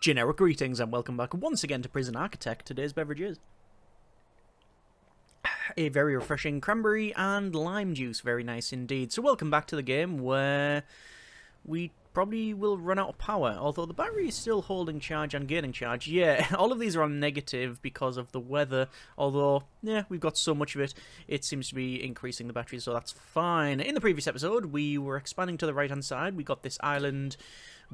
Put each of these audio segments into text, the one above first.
Generic greetings and welcome back once again to Prison Architect. Today's beverage is a very refreshing cranberry and lime juice. Very nice indeed. So welcome back to the game where we probably will run out of power, although the battery is still holding charge and gaining charge. Yeah, all of these are on negative because of the weather, although, yeah, we've got so much of it, it seems to be increasing the battery, so that's fine. In the previous episode, we were expanding to the right-hand side. We got this island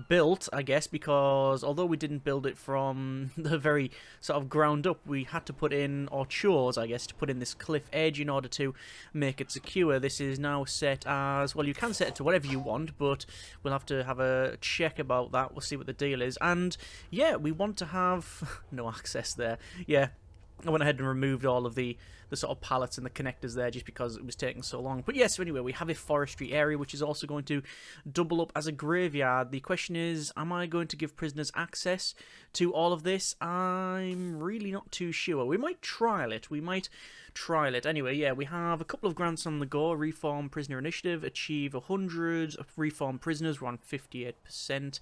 built, I guess, because although we didn't build it from the very sort of ground up, we had to put in, or chose, I guess, to put in this cliff edge in order to make it secure. This is now set as, well, you can set it to whatever you want, but we'll have to have a check about that. We'll see what the deal is. And yeah, we want to have no access there. Yeah, I went ahead and removed all of the sort of pallets and the connectors there just because it was taking so long. But yes, so anyway, we have a forestry area which is also going to double up as a graveyard. The question is, am I going to give prisoners access to all of this? I'm really not too sure. We might trial it. Anyway, yeah, we have a couple of grants on the go. Reform Prisoner Initiative, achieve 100 reform prisoners. We're on 58%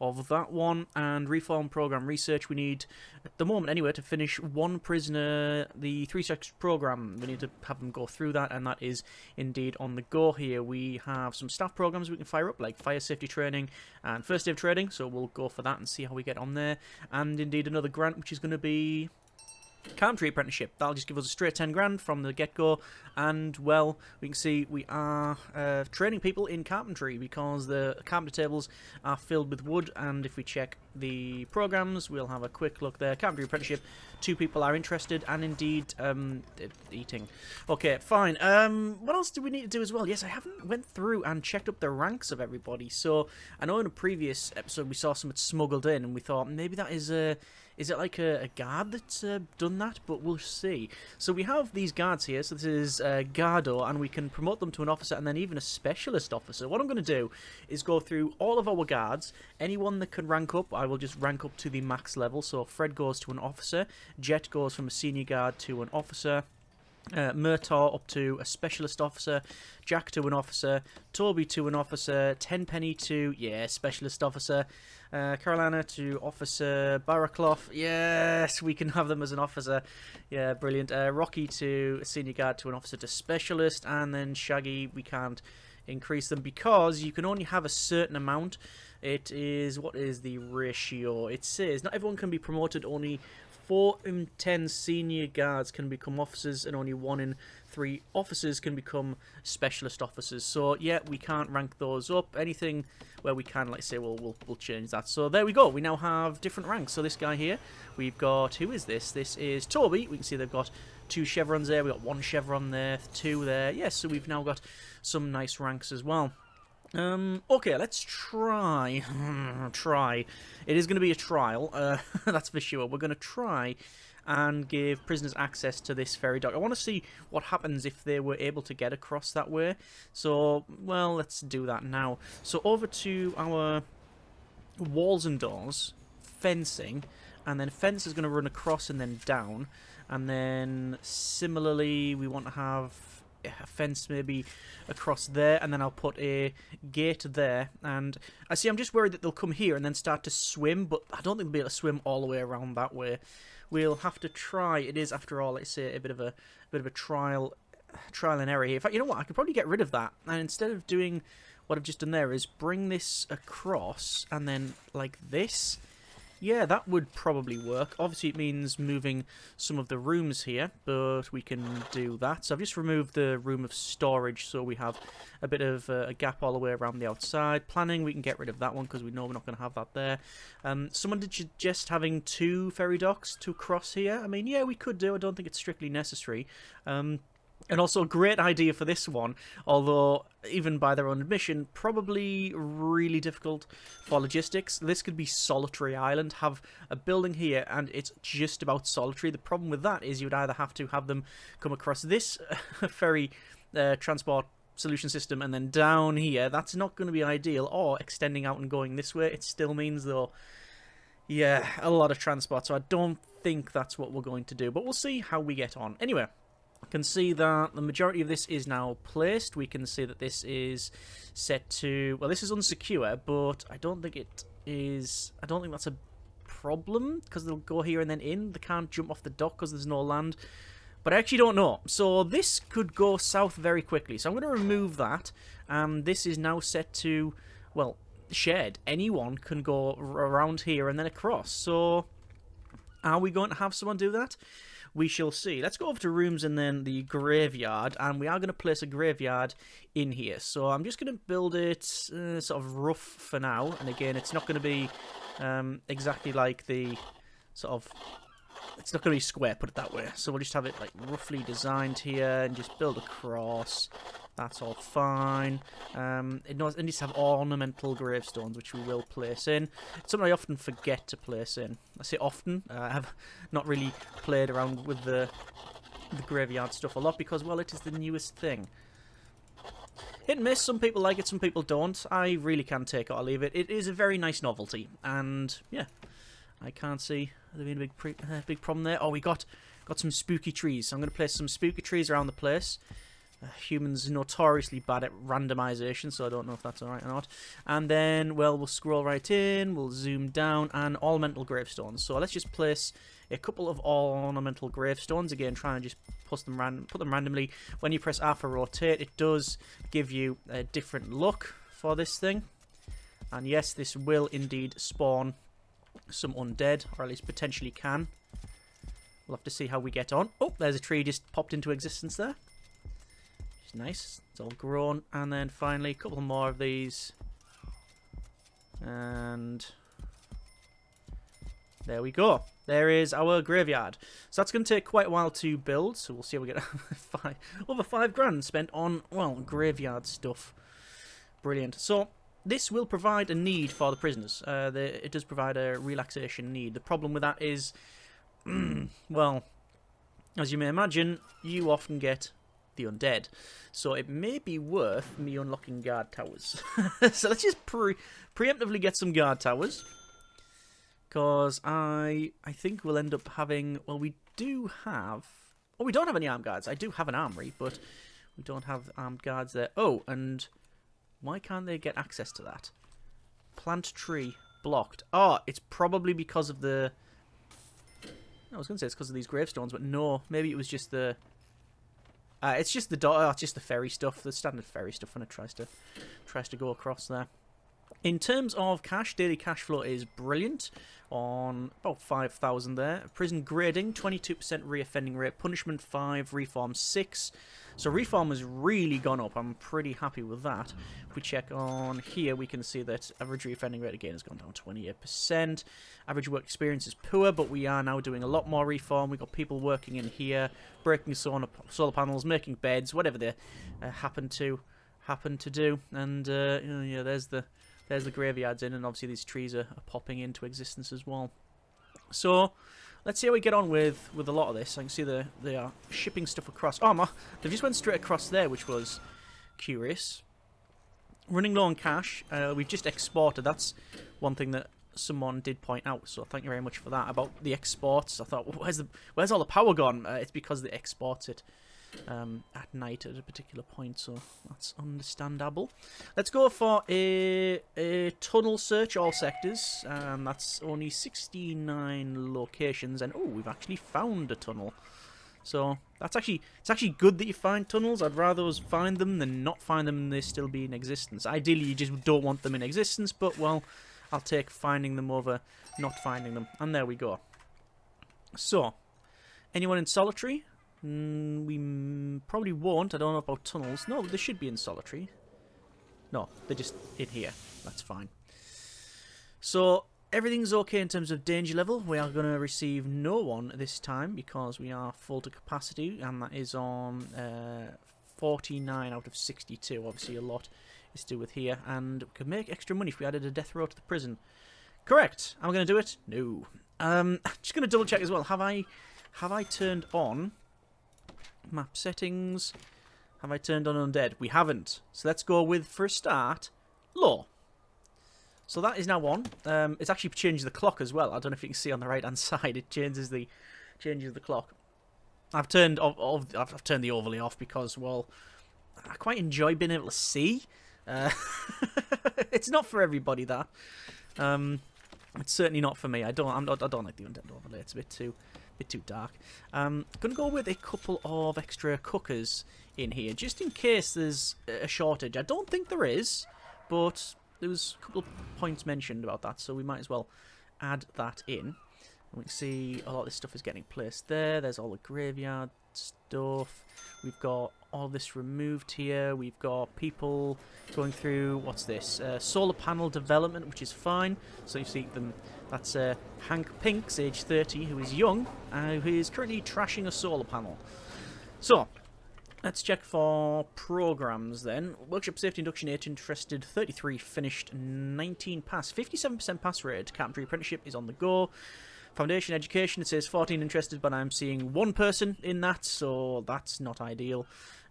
of that one. And Reform Program Research, we need, at the moment anyway, to finish one prisoner, the 3-sex program. We need to have them go through that, and that is indeed on the go here. We have some staff programs we can fire up, like fire safety training and first aid training, so we'll go for that and see how we get on there. And indeed another grant, which is going to be carpentry apprenticeship. That'll just give us a straight 10 grand from the get-go, and well, we can see we are training people in carpentry because the carpenter tables are filled with wood. And if we check the programs, we'll have a quick look there. Carpentry apprenticeship, 2 people are interested, and indeed eating. Okay, fine. What else do we need to do as well? Yes, I haven't went through and checked up the ranks of everybody. So I know in a previous episode we saw someone smuggled in, and we thought maybe that is a it like a guard that's done that? But we'll see. So we have these guards here. So this is Gardo, and we can promote them to an officer and then even a specialist officer. What I'm going to do is go through all of our guards. Anyone that can rank up, I will just rank up to the max level. So Fred goes to an officer. Jet goes from a senior guard to an officer. Murtaugh up to a specialist officer, Jack to an officer, Toby to an officer, Tenpenny to, yeah, specialist officer, Carolina to officer, Baraclough, yes, we can have them as an officer, yeah, brilliant, Rocky to a senior guard to an officer to specialist, and then Shaggy, we can't increase them because you can only have a certain amount. It is, what is the ratio? It says not everyone can be promoted, only 4 in 10 senior guards can become officers, and only 1 in 3 officers can become specialist officers. So yeah, we can't rank those up. Anything where we can, like say, we'll change that. So there we go. We now have different ranks. So this guy here, we've got, who is this? This is Toby. We can see they've got 2 chevrons there. We've got 1 chevron there, 2 there. Yes, so we've now got some nice ranks as well. Okay, let's try. It is going to be a trial, that's for sure. We're going to try and give prisoners access to this ferry dock. I want to see what happens if they were able to get across that way. So, well, let's do that now. So over to our walls and doors, fencing, and then fence is going to run across and then down. And then similarly, we want to have a fence maybe across there, and then I'll put a gate there. And I see, I'm just worried that they'll come here and then start to swim, but I don't think they'll be able to swim all the way around that way. We'll have to try. It is, after all, let's say, a bit of a trial and error here. In fact, you know what, I could probably get rid of that, and instead of doing what I've just done there, is bring this across and then like this. Yeah, that would probably work. Obviously, it means moving some of the rooms here, but we can do that. So I've just removed the room of storage, so we have a bit of a gap all the way around the outside. Planning, we can get rid of that one because we know we're not going to have that there. Someone did suggest having 2 ferry docks to cross here. I mean, yeah, we could do. I don't think it's strictly necessary. And also a great idea for this one, although even by their own admission, probably really difficult for logistics. This could be solitary island, have a building here, and it's just about solitary. The problem with that is you'd either have to have them come across this ferry transport solution system and then down here. That's not going to be ideal, or extending out and going this way. It still means, though, yeah, a lot of transport, so I don't think that's what we're going to do, but we'll see how we get on. Anyway, can see that the majority of this is now placed. We can see that this is set to, well, this is unsecure, but I don't think it is, I don't think that's a problem because they'll go here and then in. They can't jump off the dock because there's no land. But I actually don't know. So this could go south very quickly. So I'm going to remove that. And this is now set to, well, shared. Anyone can go around here and then across. So are we going to have someone do that? We shall see. Let's go over to rooms and then the graveyard. And we are going to place a graveyard in here. So I'm just going to build it sort of rough for now. And again, it's not going to be exactly like the sort of... It's not going to be square, put it that way. So we'll just have it like roughly designed here and just build across. That's all fine. It needs to have ornamental gravestones, which we will place in. It's something I often forget to place in. I say often. I have not really played around with the graveyard stuff a lot because, well, it is the newest thing. Hit and miss. Some people like it, some people don't. I really can take it or leave it. It is a very nice novelty. And, yeah, I can't see there being a big problem there. Oh, we got some spooky trees. So I'm going to place some spooky trees around the place. Humans are notoriously bad at randomization, so I don't know if that's alright or not. And then, well, we'll scroll right in, we'll zoom down, and ornamental gravestones. So let's just place a couple of ornamental gravestones. Again, trying to just put them randomly. When you press R for rotate, it does give you a different look for this thing. And yes, this will indeed spawn some undead, or at least potentially can. We'll have to see how we get on. Oh, there's a tree just popped into existence there. Which is nice. It's all grown. And then finally, a couple more of these. And there we go. There is our graveyard. So that's going to take quite a while to build. So we'll see how we get over £5,000 spent on, well, graveyard stuff. Brilliant. So this will provide a need for the prisoners. It does provide a relaxation need. The problem with that is, well, as you may imagine, you often get the undead. So it may be worth me unlocking guard towers. So let's just preemptively get some guard towers. Because I think we'll end up having... Well, we do have... Well, we don't have any armed guards. I do have an armory, but we don't have armed guards there. Oh, and... Why can't they get access to that? Plant tree blocked. Oh, it's probably because of the... I was going to say it's because of these gravestones, but no. Maybe it was just the... it's just the it's just the ferry stuff, the standard ferry stuff when it tries to go across there. In terms of cash, daily cash flow is brilliant on about 5,000 there. Prison grading, 22% reoffending rate, punishment 5, reform 6. So reform has really gone up. I'm pretty happy with that. If we check on here, we can see that average reoffending rate again has gone down 28%. Average work experience is poor, but we are now doing a lot more reform. We've got people working in here, breaking solar panels, making beds, whatever they happen to do. And yeah, there's the graveyards in, and obviously these trees are popping into existence as well. So let's see how we get on with a lot of this. I can see they are shipping stuff across. Oh, they just went straight across there, which was curious. Running low on cash. We've just exported. That's one thing that someone did point out. So thank you very much for that about the exports. I thought, well, where's all the power gone? It's because they export it at night at a particular point, so that's understandable. Let's go for a tunnel search, all sectors. That's only 69 locations, and oh, we've actually found a tunnel. So it's actually good that you find tunnels. I'd rather us find them than not find them and they still be in existence. Ideally, you just don't want them in existence, but well, I'll take finding them over not finding them. And there we go. So, anyone in solitary? We probably won't. I don't know about tunnels. No, they should be in solitary. No, they're just in here. That's fine. So, everything's okay in terms of danger level. We are going to receive no one this time because we are full to capacity, and that is on 49 out of 62. Obviously, a lot is to do with here, and we could make extra money if we added a death row to the prison. Correct. Am I going to do it? No. Just going to double check as well. Have I turned on map settings? Have I turned on undead? We haven't. So let's go with, for a start, low. So that is now on. It's actually changed the clock as well. I don't know if you can see on the right hand side. It changes the clock. I've turned I've turned the overlay off because, well, I quite enjoy being able to see. It's not for everybody, that. It's certainly not for me. I don't like the Undead overlay. It's a bit too dark. Gonna go with a couple of extra cookers in here, just in case there's a shortage. I don't think there is, but there was a couple of points mentioned about that, so we might as well add that in. And we can see a lot of this stuff is getting placed there. There's all the graveyard stuff. We've got all this removed here. We've got people going through, what's this? Solar panel development, which is fine. So you see them. That's Hank Pinks, age 30, who is young, who is currently trashing a solar panel. So, let's check for programs then. Workshop Safety Induction 8 interested, 33 finished, 19 pass, 57% pass rate. Carpentry Apprenticeship is on the go. Foundation Education, it says 14 interested, but I'm seeing one person in that, so that's not ideal.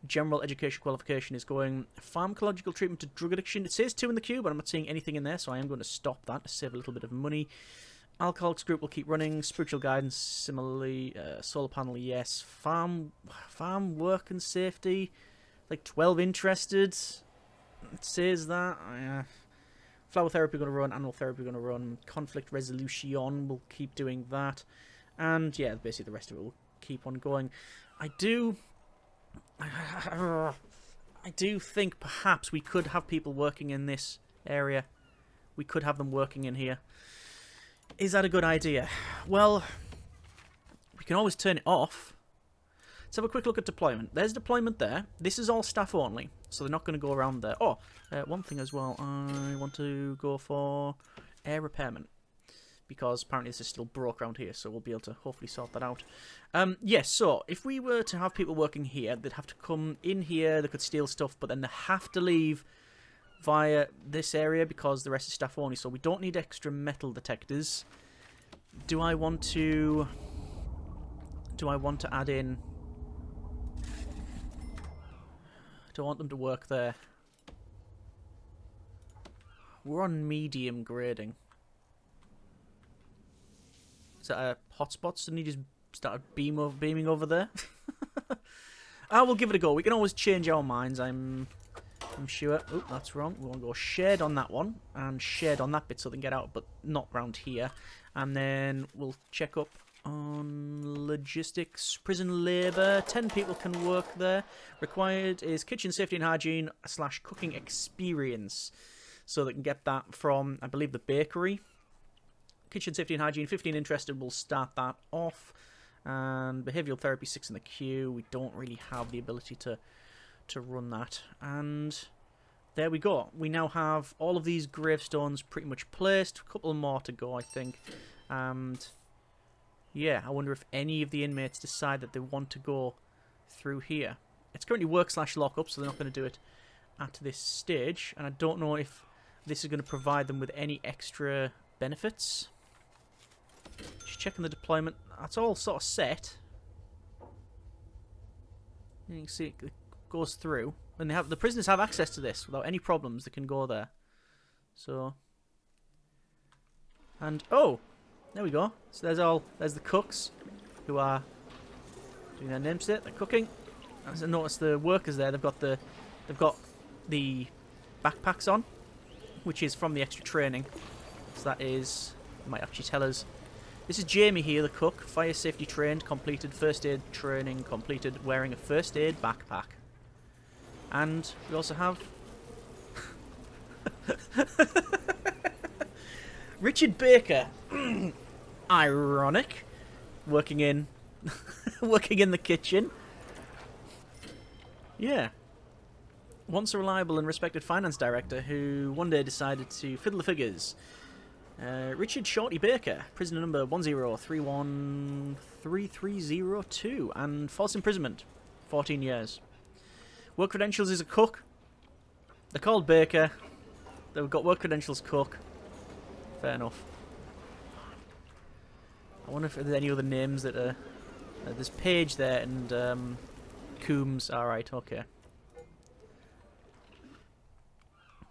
General Education Qualification is going. Pharmacological Treatment to Drug Addiction, it says 2 in the queue, but I'm not seeing anything in there, so I am going to stop that to save a little bit of money. Alcoholics Group will keep running. Spiritual Guidance, similarly. Solar Panel, yes. Farm Work and Safety, like 12 interested. It says that. Flower Therapy going to run. Animal Therapy going to run. Conflict Resolution will keep doing that. And yeah, basically the rest of it will keep on going. I do think perhaps we could have people working in this area. We could have them working in here. Is that a good idea? Well, we can always turn it off. Let's have a quick look at deployment. There's deployment there. This is all staff only, so they're not going to go around there. Oh, one thing as well. I want to go for air repairment, because apparently this is still broke around here, so we'll be able to hopefully sort that out. Yes, so if we were to have people working here, they'd have to come in here, they could steal stuff, but then they have to leave via this area because the rest is staff only, so we don't need extra metal detectors. Do I want to add in... Do I want them to work there? We're on medium grading. Is that hotspots? Didn't he just start beaming over there? We'll give it a go. We can always change our minds, I'm sure. Oh, that's wrong. We want to go shared on that one and shared on that bit so they can get out, but not round here. And then we'll check up on logistics, prison labour. 10 people can work there. Required is kitchen safety and hygiene / cooking experience. So they can get that from, I believe, the bakery. Kitchen safety and hygiene, 15 interested. We'll start that off. And behavioural therapy, 6 in the queue. We don't really have the ability to run that. And there we go. We now have all of these gravestones pretty much placed. A couple more to go, I think. And yeah, I wonder if any of the inmates decide that they want to go through here. It's currently work / lockup, so they're not going to do it at this stage. And I don't know if this is going to provide them with any extra benefits. Just checking the deployment. That's all sort of set. You can see it goes through. And the prisoners have access to this without any problems. They can go there. So. And, oh! There we go. So there's the cooks who are doing their name set. They're cooking. As I noticed, the workers there, they've got the backpacks on, which is from the extra training. So that is, it might actually tell us. This is Jamie here, the cook. Fire safety trained, completed. First aid training completed. Wearing a first aid backpack. And we also have Richard Baker. Ironic. Working in the kitchen. Yeah. Once a reliable and respected finance director who one day decided to fiddle the figures. Richard Shorty Baker, prisoner number 10313302, and false imprisonment, 14 years. Work credentials is a cook. They're called Baker. They've got work credentials cook. Fair enough. I wonder if there's any other names that are... there's Page there and Coombs. Alright, okay.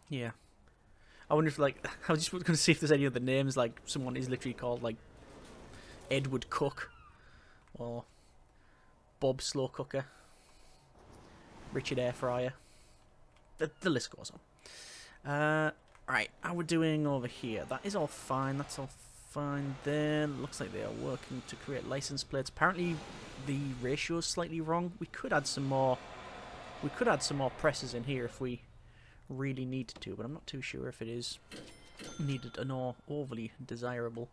Yeah. I wonder if, like... I was just going to see if there's any other names, like someone is literally called, like, Edward Cook. Or Bob Slow Cooker. Richard Air Fryer. The list goes on. Right, how we're doing over here. That is all fine. That's all fine there. Looks like they are working to create license plates. Apparently the ratio is slightly wrong. We could add some more. We could add some more presses in here if we really needed to, but I'm not too sure if it is needed or overly desirable.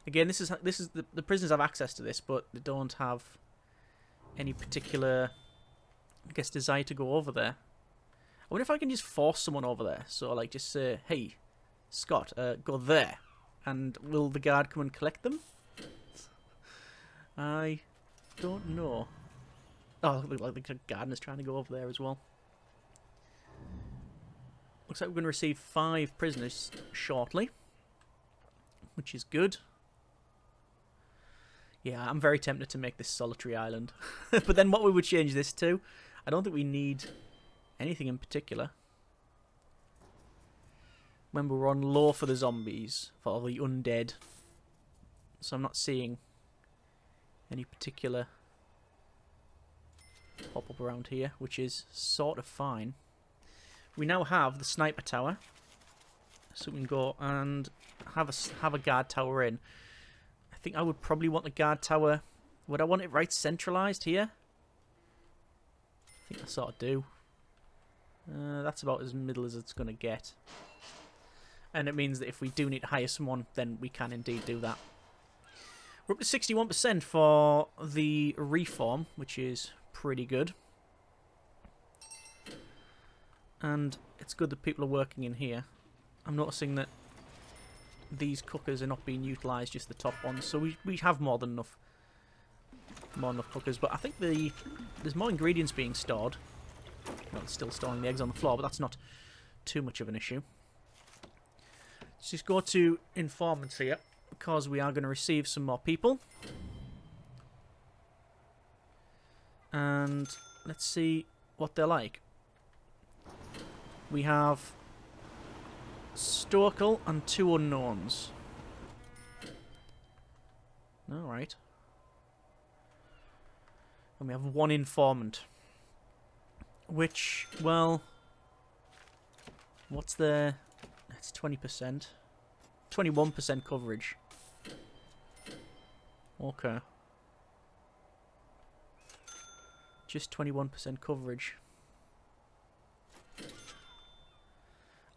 Again, this is the prisoners have access to this, but they don't have any particular, I guess, desire to go over there. I wonder if I can just force someone over there. So, like, just say, hey, Scott, go there. And will the guard come and collect them? I don't know. Oh, look like the gardener's trying to go over there as well. Looks like we're going to receive 5 prisoners shortly, which is good. Yeah, I'm very tempted to make this solitary island. But then what we would change this to? I don't think we need anything in particular. Remember, we're on low for the zombies, for the undead. So I'm not seeing any particular pop up around here, which is sort of fine. We now have the sniper tower, so we can go and have a guard tower in. I think I would probably want the guard tower. Would I want it right centralised here? I think I sort of do. That's about as middle as it's going to get. And it means that if we do need to hire someone, then we can indeed do that. We're up to 61% for the reform, which is pretty good. And it's good that people are working in here. I'm noticing that these cookers are not being utilised, just the top ones. So we have more than enough cookers. But I think there's more ingredients being stored. Well, it's still storing the eggs on the floor, but that's not too much of an issue. Let's just go to informants here, because we are going to receive some more people. And let's see what they're like. We have Stokel and 2 unknowns. Alright. And we have 1 informant. Which, well, what's their... It's 20%. 21% coverage. Okay. Just 21% coverage.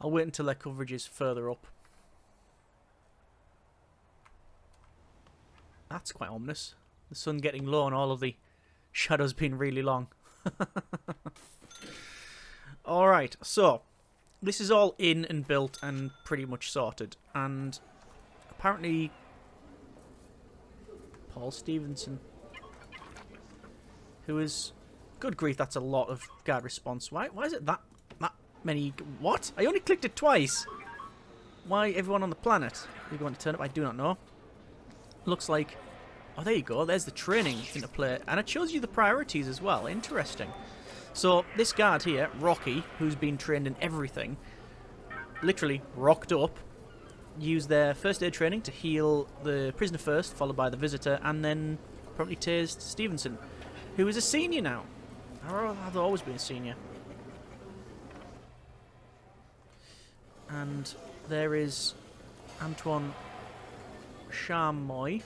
I'll wait until their coverage is further up. That's quite ominous. The sun getting low and all of the shadows being really long. Alright, so this is all in and built and pretty much sorted. And apparently Paul Stevenson, who is... Good grief, that's a lot of guard response. Why is it that many... What? I only clicked it twice. Why everyone on the planet are going to turn up? I do not know. Looks like... Oh, there you go. There's the training into play. And it shows you the priorities as well. Interesting. So, this guard here, Rocky, who's been trained in everything, literally rocked up, used their first aid training to heal the prisoner first, followed by the visitor, and then promptly tased Stevenson, who is a senior now. Or have always been a senior. And there is Antoine Charmoy.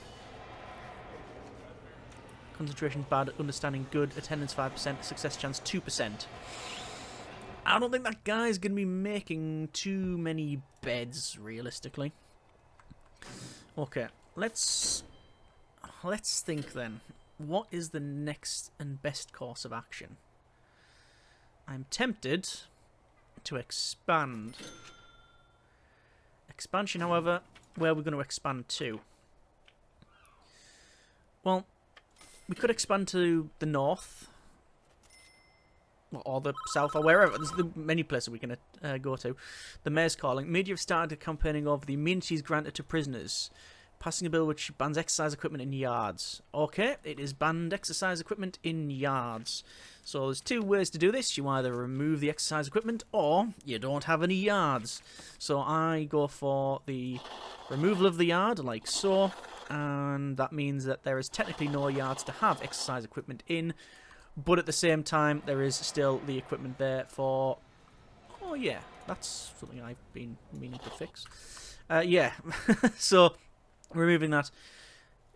Concentration bad, understanding good, attendance 5%, success chance 2%. I don't think that guy's going to be making too many beds, realistically. Okay, let's think then. What is the next and best course of action? I'm tempted to expand. Expansion, however, where we're going to expand to? Well, we could expand to the north, or the south, or wherever. There's many places we can go to. The mayor's calling. Media have started campaigning over the immunities granted to prisoners, passing a bill which bans exercise equipment in yards. Okay, it is banned exercise equipment in yards. So there's 2 ways to do this. You either remove the exercise equipment, or you don't have any yards. So I go for the removal of the yard, like so. And that means that there is technically no yards to have exercise equipment in, but at the same time there is still the equipment there for... Oh yeah, That's something I've been meaning to fix. Yeah, so removing that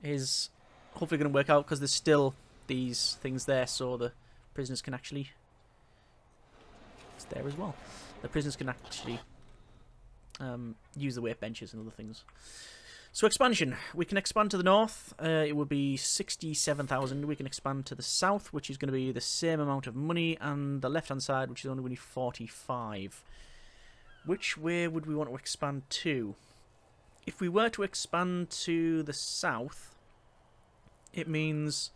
is hopefully going to work out, because there's still these things there, so the prisoners can actually... It's there as well. The prisoners can actually use the workbenches and other things. So expansion. We can expand to the north. It would be 67,000. We can expand to the south, which is going to be the same amount of money, and the left-hand side, which is only going to be 45. Which way would we want to expand to? If we were to expand to the south, it means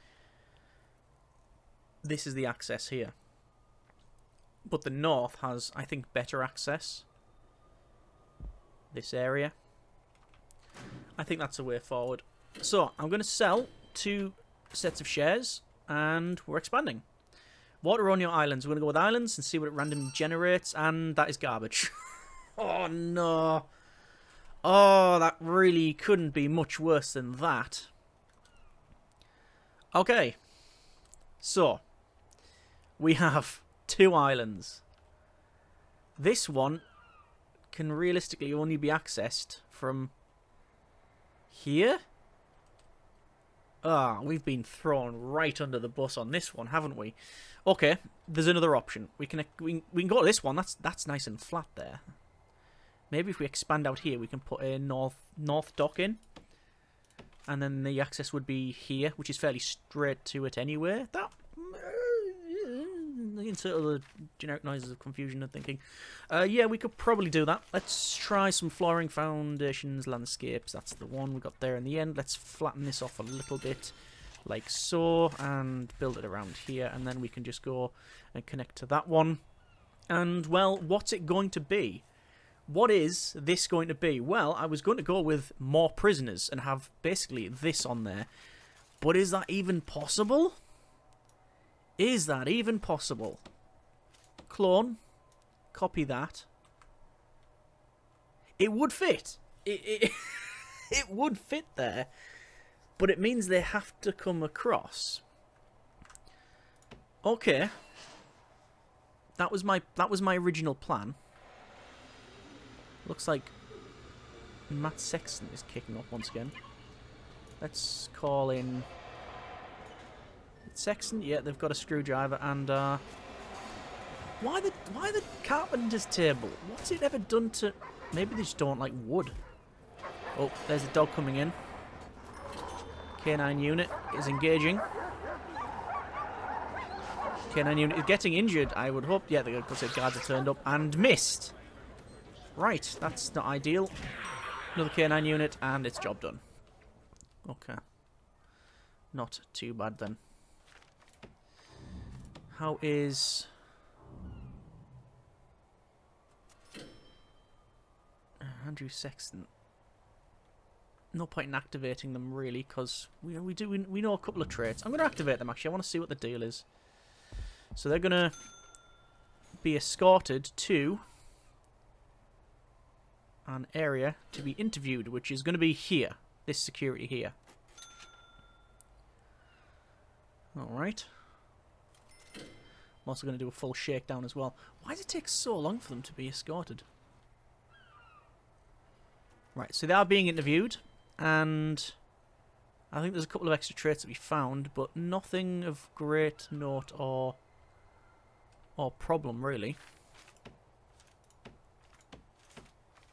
this is the access here. But the north has, I think, better access. This area. I think that's a way forward. So, I'm going to sell 2 sets of shares, and we're expanding. Water on your islands. We're going to go with islands and see what it randomly generates, and that is garbage. Oh, no. Oh, that really couldn't be much worse than that. Okay. So, we have 2 islands. This one can realistically only be accessed from here. Ah, we've been thrown right under the bus on this one, haven't we? Okay, there's another option. We can go to this one. That's nice and flat there. Maybe if we expand out here, we can put a north dock in, and then the access would be here, which is fairly straight to it anyway. That insert other generic noises of confusion and thinking. Yeah, we could probably do that. Let's try some flooring, foundations, landscapes. That's the one we got there in the end. Let's flatten this off a little bit, like so, and build it around here, and then we can just go and connect to that one. And, well, what's it going to be? What is this going to be? Well, I was going to go with more prisoners and have basically this on there. But is that even possible? Is that even possible? Clone. Copy that. It would fit. It would fit there. But it means they have to come across. Okay. That was my original plan. Looks like Matt Sexton is kicking off once again. Let's call in Sexton. Yeah, they've got a screwdriver and why the carpenter's table? What's it ever done to? Maybe they just don't like wood. Oh, there's a dog coming in. Canine unit is engaging. Canine unit is getting injured, I would hope. Yeah, the guards are turned up and missed. Right, that's not ideal. Another canine unit, and it's job done. Okay. Not too bad, then. How is... Andrew Sexton? No point in activating them, really, because we know a couple of traits. I'm going to activate them, actually. I want to see what the deal is. So they're going to be escorted to an area to be interviewed, which is going to be here. This security here. Alright. I'm also going to do a full shakedown as well. Why does it take so long for them to be escorted? Right, so they are being interviewed, and I think there's a couple of extra traits that we found, but nothing of great note or problem, really.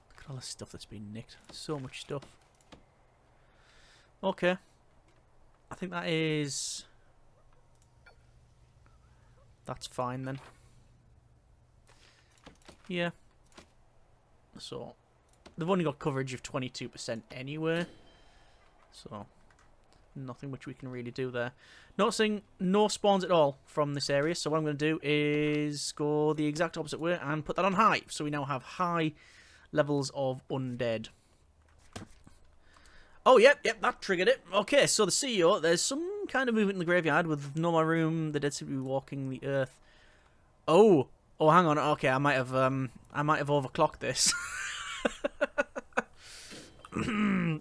Look at all the stuff that's been nicked. So much stuff. Okay. I think that is... That's fine, then. Yeah. So, they've only got coverage of 22% anyway. So, nothing which we can really do there. Noticing no spawns at all from this area, so what I'm going to do is go the exact opposite way and put that on high. So we now have high levels of undead. Oh, yep, that triggered it. Okay, so the CEO, there's some kind of movement in the graveyard with no more room. The dead seem to be walking the earth. Oh, hang on. Okay, I might have overclocked this.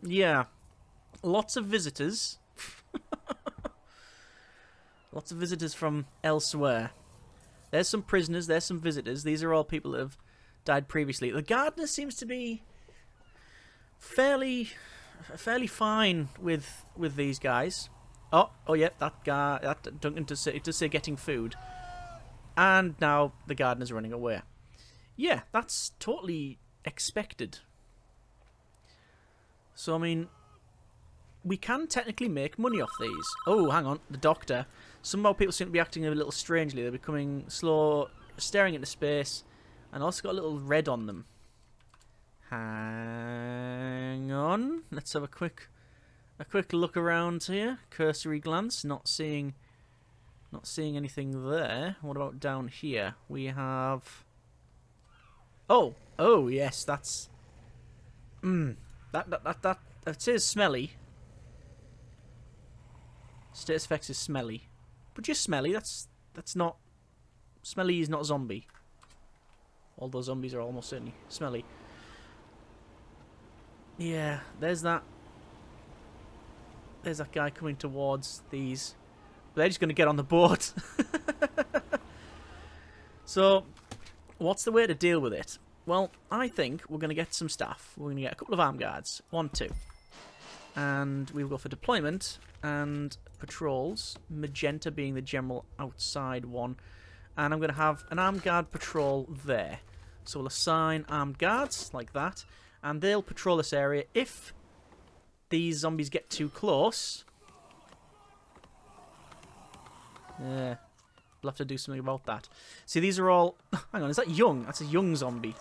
Yeah, lots of visitors. Lots of visitors from elsewhere. There's some prisoners. There's some visitors. These are all people that have died previously. The gardener seems to be fairly fine with these guys. Oh yeah, that guy, that Duncan does say getting food, and now the gardener's running away. Yeah, that's totally expected. So I mean, we can technically make money off these. Oh, hang on, the doctor. Some more people seem to be acting a little strangely. They're becoming slow, staring into space, and also got a little red on them. Hang on, let's have a quick look around here. Cursory glance, not seeing anything there. What about down here? We have. Oh yes, that's. That it says smelly. Status effects is smelly, but just smelly. That's not. Smelly is not zombie. Although zombies are almost certainly smelly. Yeah, there's that. There's that guy coming towards these. They're just going to get on the boat. So, what's the way to deal with it? Well, I think we're going to get some staff. We're going to get a couple of armed guards. 1, 2. And we'll go for deployment and patrols. Magenta being the general outside one. And I'm going to have an armed guard patrol there. So we'll assign armed guards like that. And they'll patrol this area. If these zombies get too close, yeah, we'll have to do something about that. See, these are all. Hang on, is that young? That's a young zombie.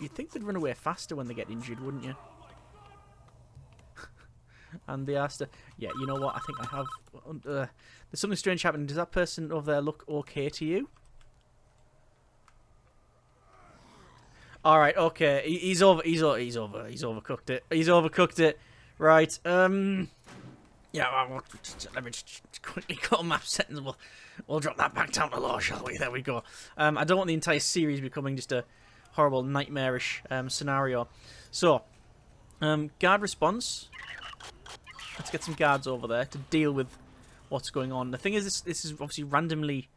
You'd think they'd run away faster when they get injured, wouldn't you? And they asked, yeah, you know what? I think I have. There's something strange happening. Does that person over there look okay to you? All right, okay. He's overcooked it. He's overcooked it. Right. Yeah. Well, let me just quickly cut map settings. We'll drop that back down to low, shall we? There we go. I don't want the entire series becoming just a horrible, nightmarish scenario. So, guard response. Let's get some guards over there to deal with what's going on. The thing is, this is obviously randomly.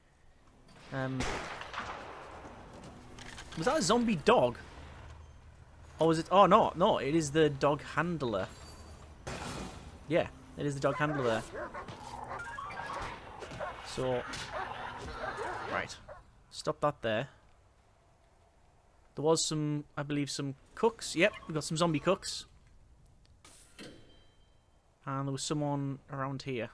Was that a zombie dog? Or was it... Oh, no. It is the dog handler. Yeah, it is the dog handler there. So... Right. Stop that there. There was some, I believe, some cooks. Yep, we got some zombie cooks. And there was someone around here.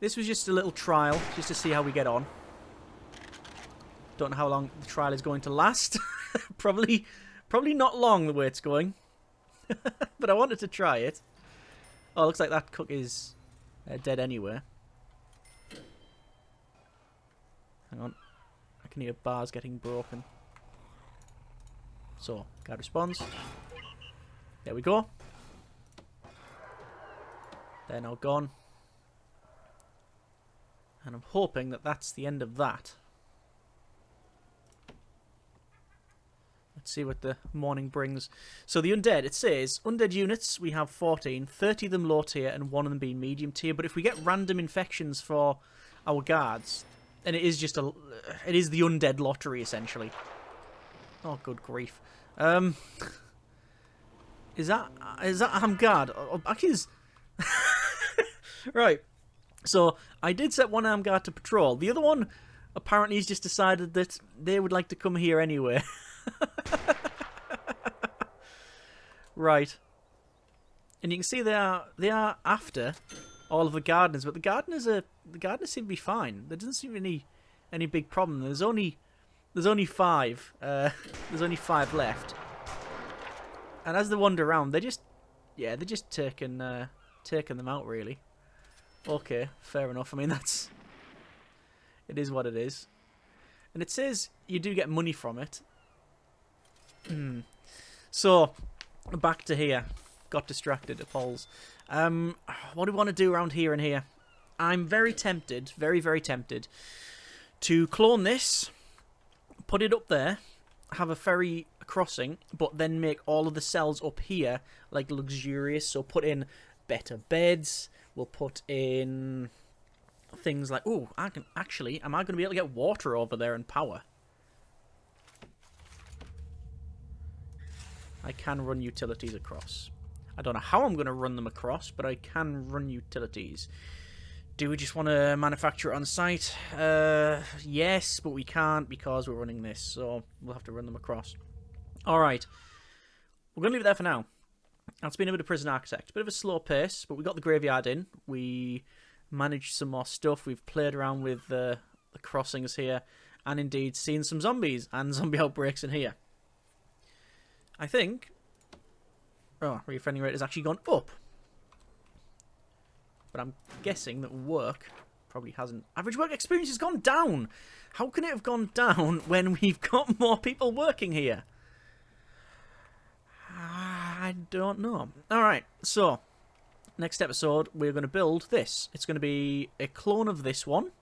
This was just a little trial, just to see how we get on. Don't know how long the trial is going to last. Probably not long the way it's going. But I wanted to try it. Oh, looks like that cook is dead anyway. Hang on. I can hear bars getting broken. So, guard responds. There we go. They're now gone. And I'm hoping that that's the end of that. Let's see what the morning brings. So the undead, it says, undead units, we have 14, 30 of them low tier and 1 of them being medium tier. But if we get random infections for our guards, then it is just it is the undead lottery, essentially. Oh, good grief. Is that armed guard? Actually, right. So, I did set one armed guard to patrol. The other one, apparently, has just decided that they would like to come here anyway. Right. And you can see they are after all of the gardeners, but the gardeners seem to be fine. There doesn't seem to be any big problem. There's only 5. There's only 5 left. And as they wander around, they're just taking them out, really. Okay, fair enough. I mean, it is what it is. And it says you do get money from it. So, back to here. Got distracted at polls. What do we want to do around here and here? I'm very tempted, very, very tempted, to clone this, put it up there, have a ferry crossing, but then make all of the cells up here, like, luxurious. So put in better beds. We'll put in things like... Oh, I can actually... Am I going to be able to get water over there and power? I can run utilities across. I don't know how I'm going to run them across, but I can run utilities. Do we just want to manufacture it on site? Yes, but we can't because we're running this, so we'll have to run them across. Alright. We're going to leave it there for now. That's been a bit of Prison Architect. Bit of a slow pace, but we got the graveyard in. We managed some more stuff. We've played around with the crossings here. And indeed seen some zombies and zombie outbreaks in here. I think... Oh, refriending rate has actually gone up. But I'm guessing that work probably hasn't. Average work experience has gone down. How can it have gone down when we've got more people working here? I don't know. Alright, so next episode we're going to build this. It's going to be a clone of this one,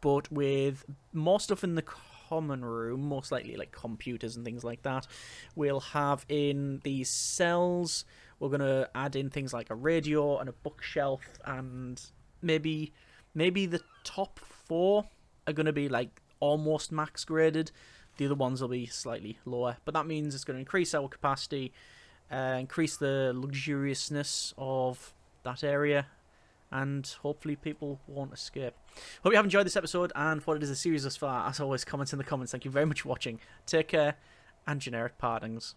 but with more stuff in the common room, most likely like computers and things like that. We'll have in these cells... We're going to add in things like a radio and a bookshelf, and maybe the top 4 are going to be like almost max graded. The other ones will be slightly lower, but that means it's going to increase our capacity, increase the luxuriousness of that area, and hopefully people won't escape. Hope you have enjoyed this episode and what it is a series thus far. As always, comments in the comments. Thank you very much for watching. Take care, and generic partings.